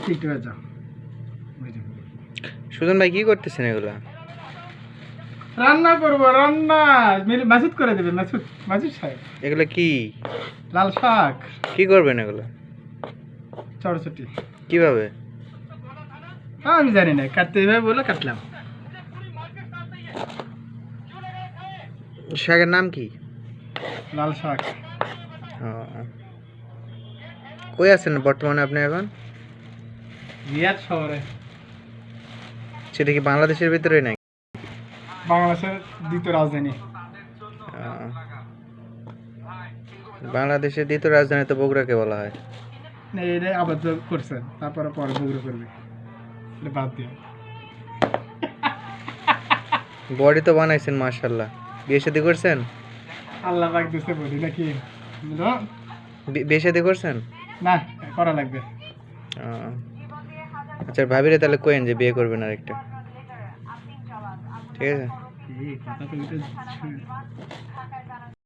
ঠিক হয়ে যাও। সুজন ভাই কি করতেছেন এগুলা? রান্না করবো, রান্না মাসুদ করে দেবে। মাসুদ সাহেব, এগুলা কি? লাল শাক কি করবেন এগুলা? চড়চটি। কিভাবে? আমি জানি না, কাটতে হবে বলে কাটলাম। শাকের নাম কি? লাল শাক। ও, কই আছেন বর্তমানে আপনি এখন? রিয়াদ শহরে। সেটা কি বাংলাদেশের ভিতরে নাই? বাংলাদেশের দ্বিতীয় রাজধানী। বাংলাদেশের দ্বিতীয় রাজধানী তো বগুড়াকে বলা হয়। এটা আবদ্ধ করছে, তারপরে পরে বগুড়া করবে, এটা বাদ দিয়ে। বডি তো বানাইছেন মাশাআল্লাহ। বিয়ে শাদী করছেন? আল্লাহ পাক দিছে বলি নাকি? বিয়ে শাদী করছেন? না, করা লাগবে। আচ্ছা, ভাবিরে তাহলে কইেন যে বিয়ে করবেন আরেকটা। ঠিক আছে। এই কথা তো